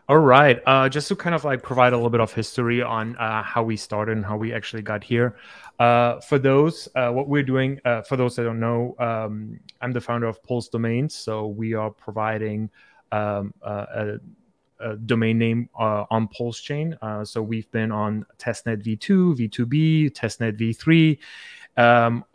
All right. Just to kind of like provide a little bit of history on how we started and how we actually got here. For those, what we're doing, for those that don't know, I'm the founder of Pulse.Domains. So we are providing a domain name on PulseChain. So we've been on testnet v2, v2b, testnet v3.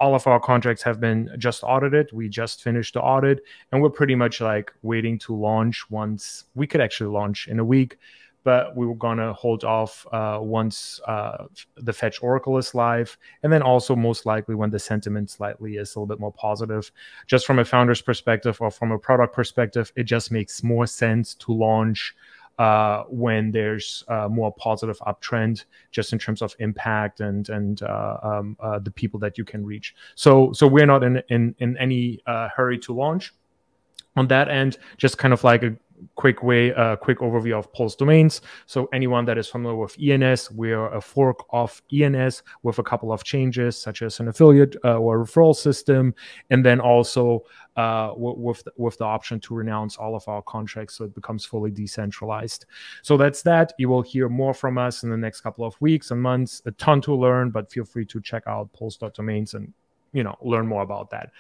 All of our contracts have been just audited. We just finished the audit, and we're pretty much like waiting to launch once we could actually launch in a week, but we were gonna hold off once the Fetch Oracle is live, and then also most likely when the sentiment slightly is a little bit more positive. Just from a founder's perspective or from a product perspective, it just makes more sense to launch when there's more positive uptrend, just in terms of impact and the people that you can reach. So we're not in any hurry to launch. On that end, just kind of like a quick overview of Pulse.Domains. So anyone that is familiar with ENS, we're a fork of ENS with a couple of changes, such as an affiliate or referral system, and then also with the option to renounce all of our contracts, so it becomes fully decentralized. So that's that. You will hear more from us in the next couple of weeks and months. A ton to learn, but feel free to check out Pulse.Domains and learn more about that.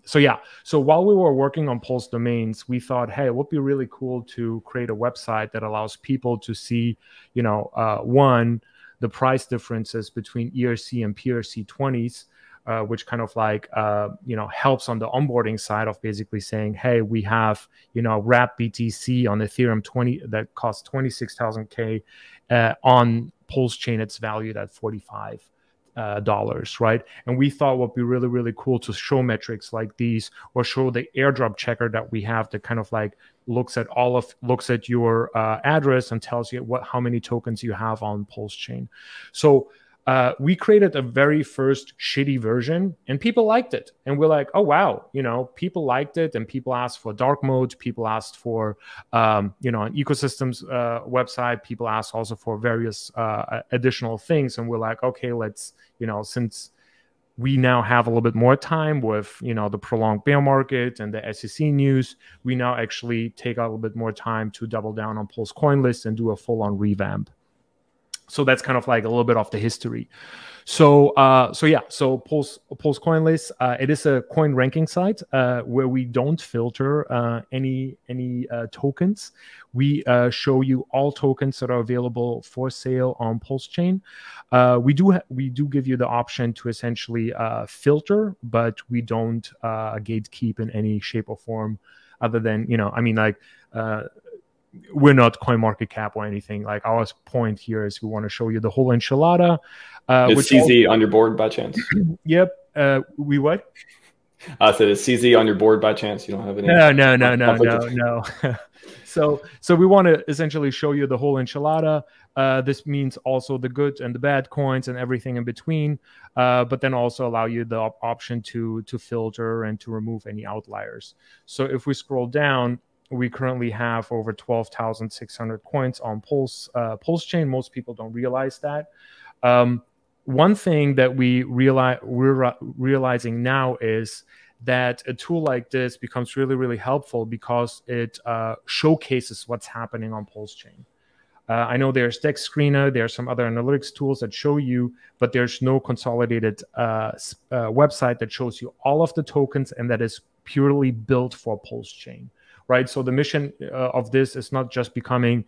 So while we were working on Pulse.Domains, we thought, hey, it would be really cool to create a website that allows people to see, one, the price differences between ERC and PRC20s, which kind of like, helps on the onboarding side of basically saying, hey, we have, wrap BTC on Ethereum 20 that costs 26,000 K on PulseChain. It's valued at $45. Right? And we thought would be really, really cool to show metrics like these, or show the airdrop checker that we have that kind of like looks at your address and tells you how many tokens you have on PulseChain. So we created a very first shitty version, and people liked it. And we're like, oh, wow, people liked it, and people asked for dark mode. People asked for, an ecosystems website. People asked also for various additional things. And we're like, okay, let's, since we now have a little bit more time with, the prolonged bear market and the SEC news, we now actually take a little bit more time to double down on Pulse coin list and do a full-on revamp. So that's kind of like a little bit of the history. So Pulse coin list, it is a coin ranking site where we don't filter any tokens. We show you all tokens that are available for sale on PulseChain. We do give you the option to essentially filter, but we don't gatekeep in any shape or form, other than we're not CoinMarketCap or anything. Like, our point here is we want to show you the whole enchilada. Is CZ on your board by chance? Yep. We what? I said, is CZ on your board by chance? You don't have any? No. So we want to essentially show you the whole enchilada. This means also the good and the bad coins and everything in between, but then also allow you the option to filter and to remove any outliers. So if we scroll down, we currently have over 12,600 coins on PulseChain. Most people don't realize that. One thing that we're realizing now is that a tool like this becomes really, really helpful because it showcases what's happening on PulseChain. I know there's Dex Screener, there are some other analytics tools that show you, but there's no consolidated website that shows you all of the tokens and that is purely built for PulseChain. Right, so the mission of this is not just becoming,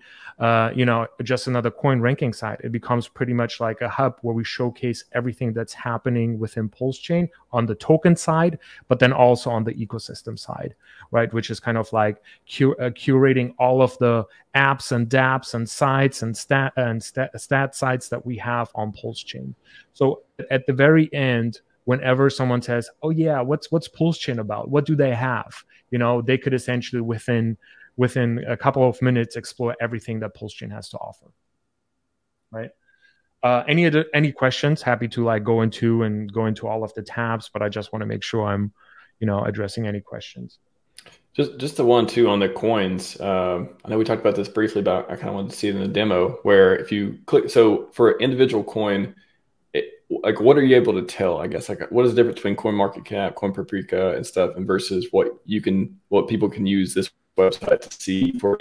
just another coin ranking site. It becomes pretty much like a hub where we showcase everything that's happening within PulseChain on the token side, but then also on the ecosystem side, right? Which is kind of like curating all of the apps and dApps and sites and stat sites that we have on PulseChain. So at the very end, whenever someone says, "Oh yeah, what's PulseChain about? What do they have?" They could essentially within a couple of minutes explore everything that PulseChain has to offer. Right? Any questions? Happy to go into all of the tabs, but I just want to make sure I'm, addressing any questions. Just the one too on the coins. I know we talked about this briefly, but I kind of wanted to see it in the demo where if you click, so for an individual coin, what are you able to tell? I guess what is the difference between CoinMarketCap, CoinPaprika, and stuff, and versus what people can use this website to see for?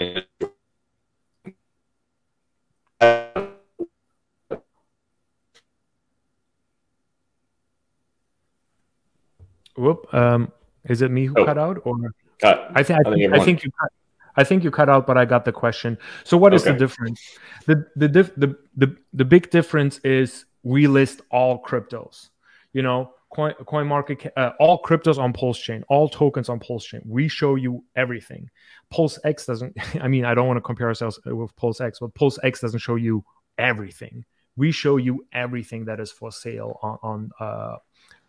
Whoop. Is it me who cut out, or I think you cut out, but I got the question. So what is the difference? The big difference is we list all cryptos. You know, coin market, all cryptos on PulseChain, all tokens on PulseChain. We show you everything. PulseX doesn't. I mean, I don't want to compare ourselves with PulseX, but PulseX doesn't show you everything. We show you everything that is for sale on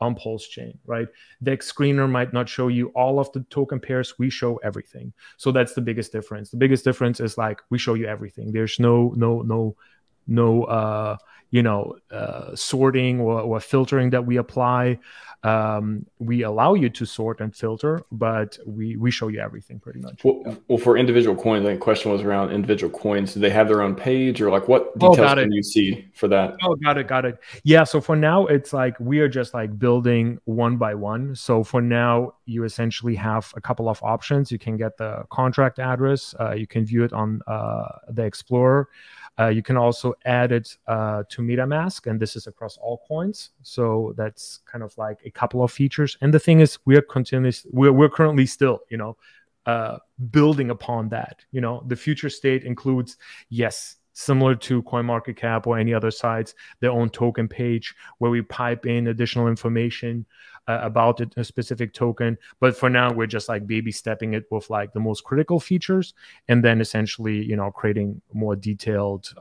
PulseChain, right? Dex Screener might not show you all of the token pairs. We show everything. So that's the biggest difference. The biggest difference is like we show you everything. There's no sorting or filtering that we apply. We allow you to sort and filter, but we show you everything pretty much. Well, for individual coins, the question was around individual coins. Do they have their own page, or like what details can you see for that? Oh, got it. Yeah. So for now, it's like we are just like building one by one. So for now, you essentially have a couple of options. You can get the contract address. You can view it on the Explorer. You can also add it to MetaMask, and this is across all coins. So that's kind of like a couple of features. And the thing is, we're currently still, building upon that. The future state includes, yes, similar to CoinMarketCap or any other sites, their own token page where we pipe in additional information about a specific token. But for now, we're just like baby stepping it with like the most critical features, and then essentially, creating more detailed,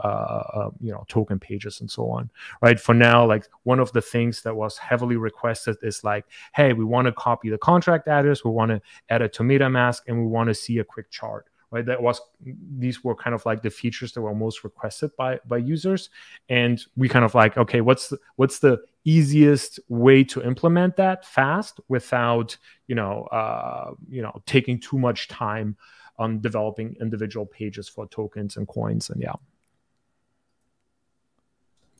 token pages and so on. Right. For now, like one of the things that was heavily requested is like, hey, we want to copy the contract address, we want to add it to MetaMask, and we want to see a quick chart. Right, these were kind of like the features that were most requested by users, and we kind of like, okay, what's the easiest way to implement that fast without taking too much time on developing individual pages for tokens and coins, and yeah.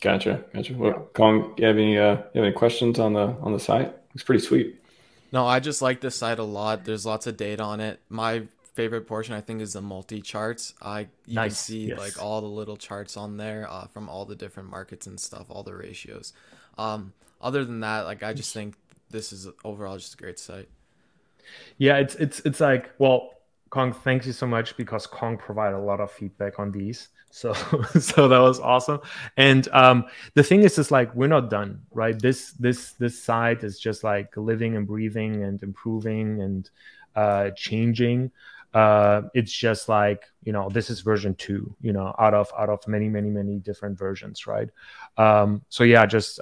Gotcha. Well, Kong, you have any questions on the site? It's pretty sweet. No, I just like this site a lot. There's lots of data on it. My favorite portion, I think, is the multi charts. You can see like all the little charts on there from all the different markets and stuff, all the ratios. Other than that, like I just think this is overall just a great site. Yeah, it's like, well, Kong, thank you so much, because Kong provided a lot of feedback on these. So that was awesome. And the thing is like we're not done, right? This site is just like living and breathing and improving and changing. It's just like, this is version 2, out of many different versions, right? So yeah, just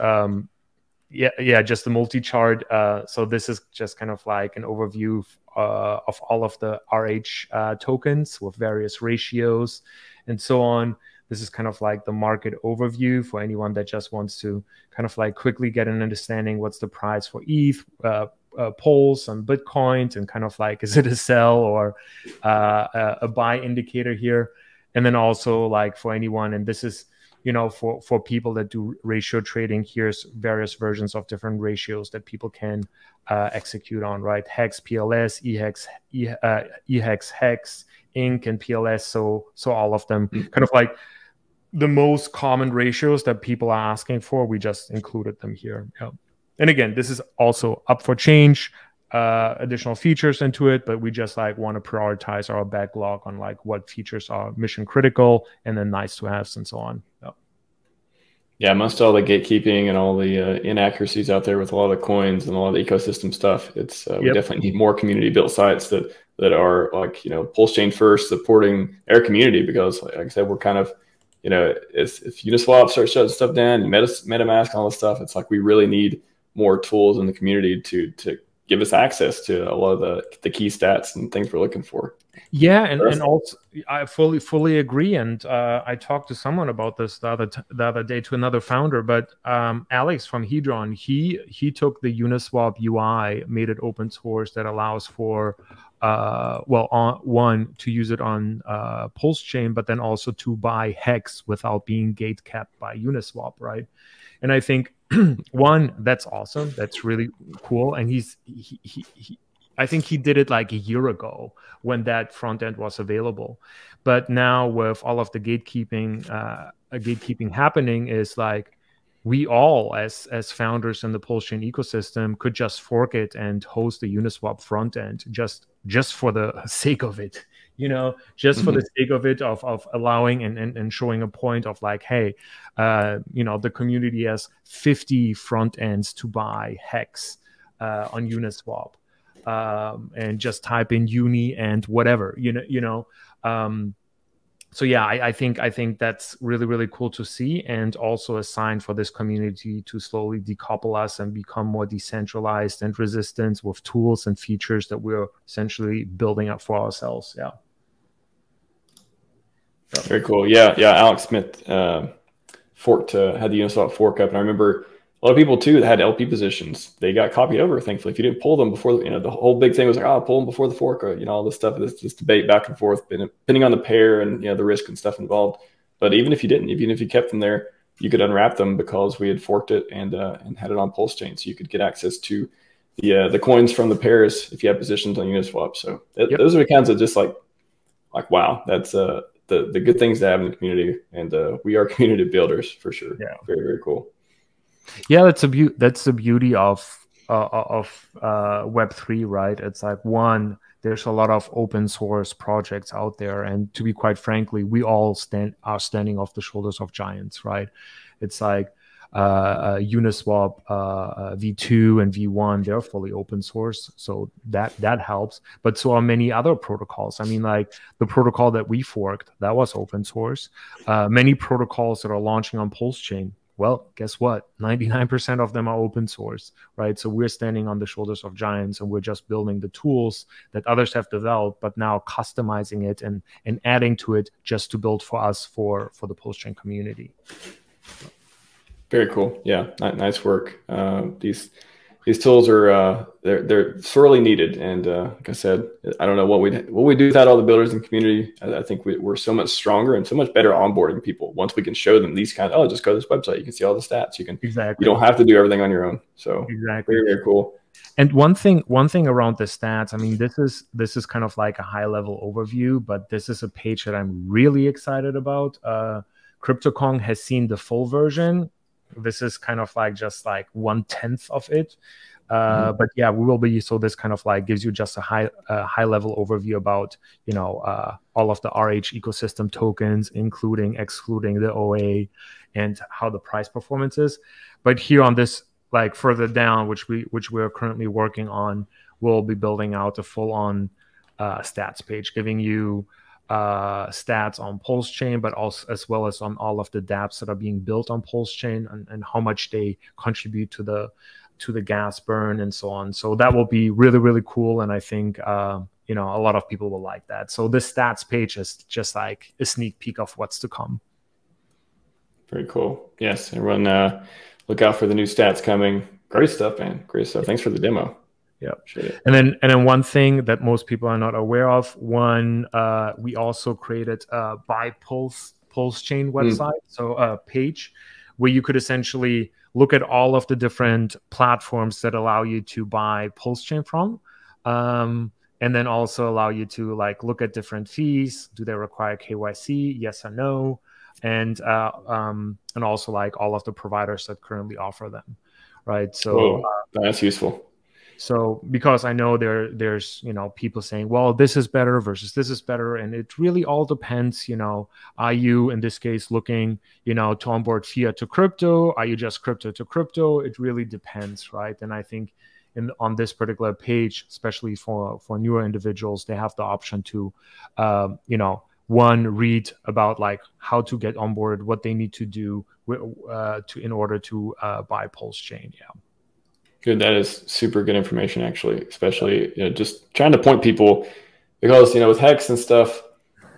just the multi-chart. So this is just kind of like an overview of all of the RH tokens with various ratios and so on. This is kind of like the market overview for anyone that just wants to kind of like quickly get an understanding what's the price for ETH, Pulse and Bitcoin, and kind of like, is it a sell or a buy indicator here? And then also like for anyone, and this is, for people that do ratio trading, here's various versions of different ratios that people can execute on, right? Hex, PLS, EHEX, Hex, Inc, and PLS. So all of them kind of like the most common ratios that people are asking for, we just included them here. Yeah. And again, this is also up for change, additional features into it, but we just like want to prioritize our backlog on like what features are mission critical and then nice to haves and so on. Yeah, amongst all the gatekeeping and all the inaccuracies out there with a lot of the coins and a lot of the ecosystem stuff, it's we definitely need more community built sites that are like, PulseChain first, supporting our community, because like I said, we're kind of, if Uniswap starts shutting stuff down, and MetaMask and all this stuff, it's like we really need more tools in the community to give us access to a lot of the key stats and things we're looking for. Yeah, and also I fully agree. And I talked to someone about this the other day, to another founder, but Alex from Hedron, he took the Uniswap UI, made it open source, that allows for one, to use it on PulseChain, but then also to buy Hex without being gate capped by Uniswap, right? And I think one, that's awesome. That's really cool. And I think he did it like a year ago when that front end was available. But now with all of the gatekeeping happening, is like we all, as founders in the PulseChain ecosystem, could just fork it and host a Uniswap front end just for the sake of it, just for the sake of it, of allowing and showing a point of like, hey, the community has 50 front ends to buy Hex on Uniswap, and just type in uni and whatever, so yeah, I think that's really, really cool to see, and also a sign for this community to slowly decouple us and become more decentralized and resistant with tools and features that we're essentially building up for ourselves. Yeah. Very cool. Yeah. Alex Smith had the Uniswap fork up, and I remember a lot of people too that had LP positions. They got copied over. Thankfully, if you didn't pull them before, the whole big thing was like, oh, pull them before the fork, or all this stuff. This debate back and forth, depending on the pair and the risk and stuff involved. But even if you didn't, even if you kept them there, you could unwrap them because we had forked it and had it on PulseChain, so you could get access to the coins from the pairs if you have positions on Uniswap. So those are the kinds of just like wow, that's the good things to have in the community, and we are community builders for sure. Yeah, very, very cool. Yeah, that's the beauty of Web3, right? It's like, one, there's a lot of open source projects out there, and to be quite frankly, we all are standing off the shoulders of giants, right? It's like Uniswap v2 and v1, they're fully open source, so that helps. But so are many other protocols. I mean, like the protocol that we forked, that was open source. Many protocols that are launching on PulseChain, well, guess what? 99% of them are open source, right? So we're standing on the shoulders of giants, and we're just building the tools that others have developed, but now customizing it and adding to it just to build for us for the PulseChain community. Very cool. Yeah, nice work. These tools are they're sorely needed, and like I said, I don't know what we do without all the builders in the community. I think we're so much stronger and so much better onboarding people once we can show them these kind of, just go to this website, you can see all the stats, you don't have to do everything on your own. So very, very cool. And one thing around the stats, I mean, this is kind of like a high level overview, but this is a page that I'm really excited about. CryptoKong has seen the full version. This is kind of like just like 1/10 of it, but yeah, we will be. So this kind of like gives you just a high level overview about all of the RH ecosystem tokens, excluding the OA, and how the price performance is. But here on this, like further down, which we are currently working on, we'll be building out a full on stats page, giving you stats on PulseChain, but also as well as on all of the dApps that are being built on PulseChain, and how much they contribute to the gas burn and so on. So that will be really, really cool, and I think a lot of people will like that. So this stats page is just like a sneak peek of what's to come. Very cool. Yes, everyone, look out for the new stats coming. Great stuff, man. Great stuff. Thanks for the demo. Yeah, and then one thing that most people are not aware of, we also created a buy PulseChain website, so a page where you could essentially look at all of the different platforms that allow you to buy PulseChain from, and then also allow you to like look at different fees. Do they require KYC? Yes or no? And also like all of the providers that currently offer them, right? So that's useful. So because I know there's people saying, well, this is better versus this is better, and it really all depends. Are you in this case looking to onboard fiat to crypto? Are you just crypto to crypto? It really depends, right? And I think on this particular page, especially for newer individuals, they have the option to read about like how to get onboarded, what they need to do in order to buy PulseChain. Yeah. Good. That is super good information, actually, especially just trying to point people, because with Hex and stuff,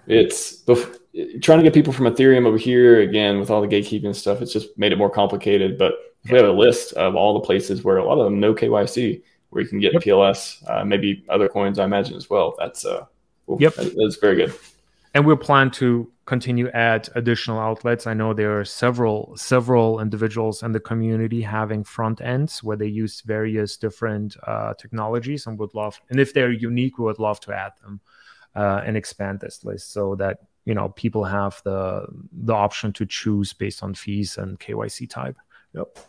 it's trying to get people from Ethereum over here again with all the gatekeeping stuff. It's just made it more complicated. But if we have a list of all the places where a lot of them no KYC, where you can get PLS, maybe other coins, I imagine as well. That's that's very good. And we'll plan to continue add additional outlets. I know there are several individuals in the community having front ends where they use various different technologies, and if they're unique, we would love to add them and expand this list so that people have the option to choose based on fees and KYC type. Yep.